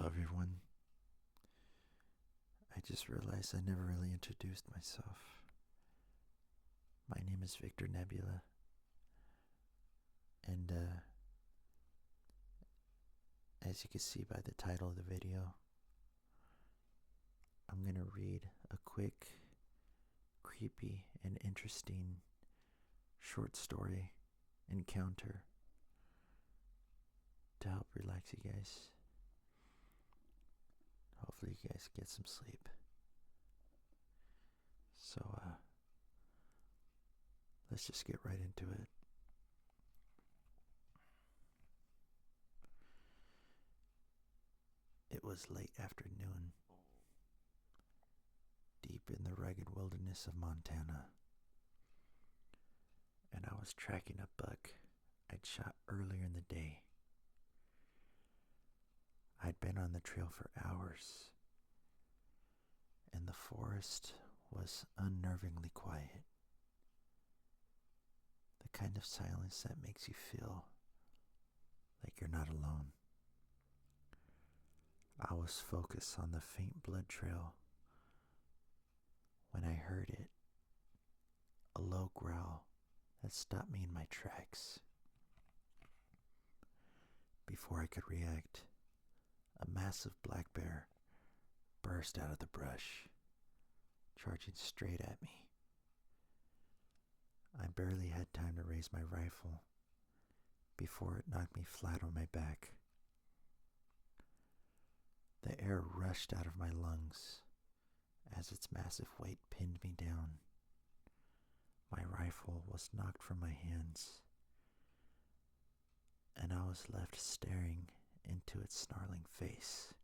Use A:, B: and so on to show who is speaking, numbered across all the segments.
A: Hello, everyone. I just realized I never really introduced myself. My name is Victor Nebula, and as you can see by the title of the video, I'm going to read a quick, creepy, and interesting short story encounter to help relax you guys. Hopefully you guys get some sleep. So, let's just get right into it. It was late afternoon, deep in the rugged wilderness of Montana, and I was tracking a buck I'd shot earlier in the day. I'd been on the trail for hours, and the forest was unnervingly quiet. The kind of silence that makes you feel like you're not alone. I was focused on the faint blood trail when I heard it, a low growl that stopped me in my tracks. Before I could react, a massive black bear burst out of the brush, charging straight at me. I barely had time to raise my rifle before it knocked me flat on my back. The air rushed out of my lungs as its massive weight pinned me down. My rifle was knocked from my hands, and I was left staring into its snarling face.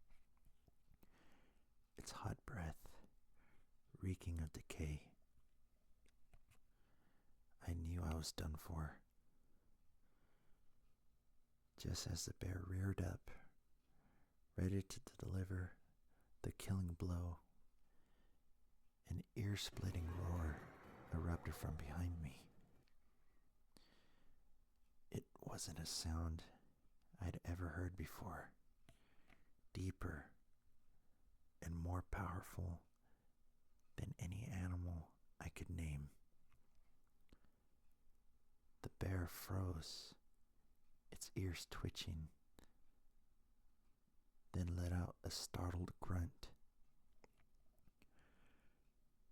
A: Its hot breath reeking of decay. I knew I was done for. Just as the bear reared up, ready to deliver the killing blow, an ear-splitting roar erupted from behind me. It wasn't a sound I'd ever heard before. Deeper and more powerful than any animal I could name. The bear froze, its ears twitching, then let out a startled grunt.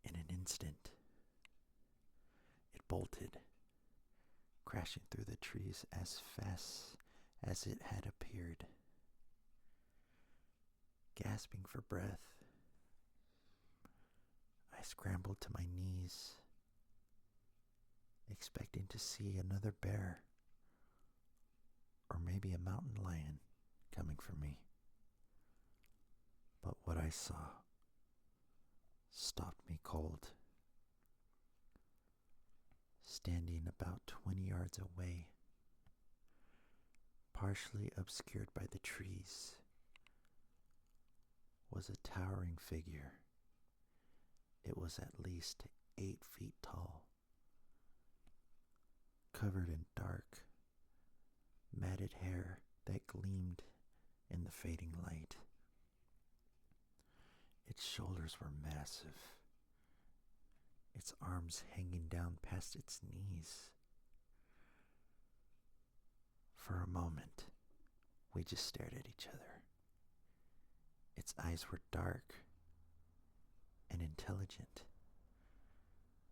A: In an instant, it bolted, crashing through the trees as fast as it had appeared. Gasping for breath, I scrambled to my knees, expecting to see another bear, or maybe a mountain lion coming for me. But what I saw stopped me cold. Standing about 20 yards away, partially obscured by the trees, was a towering figure. It was at least 8 feet tall, covered in dark, matted hair that gleamed in the fading light. Its shoulders were massive, its arms hanging down past its knees. For a moment, we just stared at each other. Its eyes were dark and intelligent,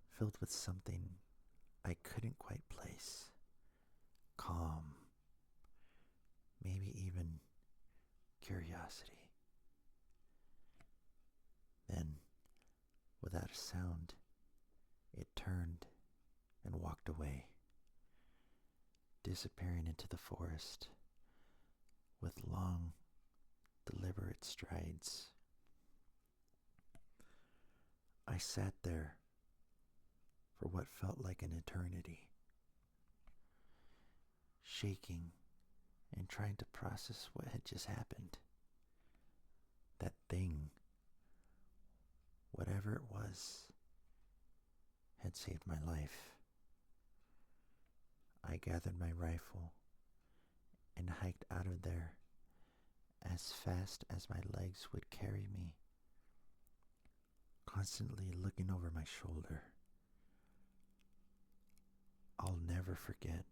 A: filled with something I couldn't quite place. Calm, maybe even curiosity. Then, without a sound, it turned and walked away, disappearing into the forest with long, deliberate strides. I sat there for what felt like an eternity, shaking and trying to process what had just happened. That thing, whatever it was, had saved my life. I gathered my rifle and hiked out of there as fast as my legs would carry me, constantly looking over my shoulder. I'll never forget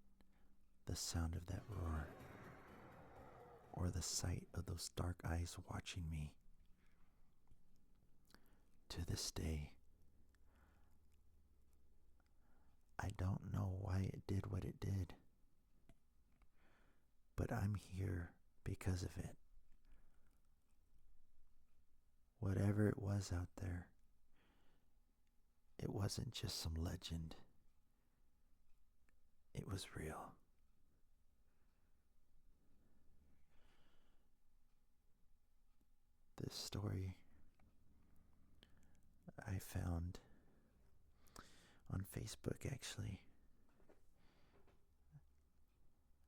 A: the sound of that roar, or the sight of those dark eyes watching me. To this day, I don't know why it did what it did, but I'm here because of it. Whatever it was out there, it wasn't just some legend. It was real. This story I found on Facebook, actually.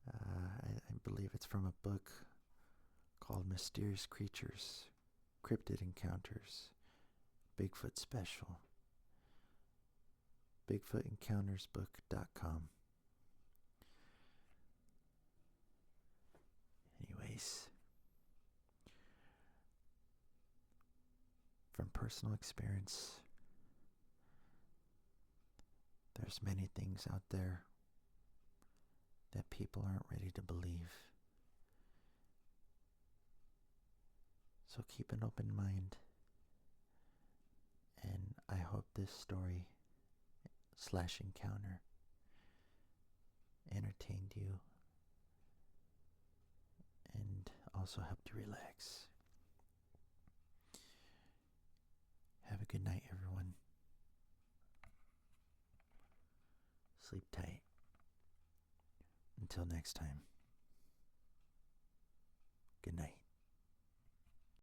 A: I believe it's from a book called Mysterious Creatures, Cryptid Encounters, Bigfoot Special. BigfootEncountersBook.com. Anyways, from personal experience, there's many things out there that people aren't ready to believe. So keep an open mind, and I hope this story / encounter entertained you and also helped you relax. Have a good night, everyone. Sleep tight. Until next time.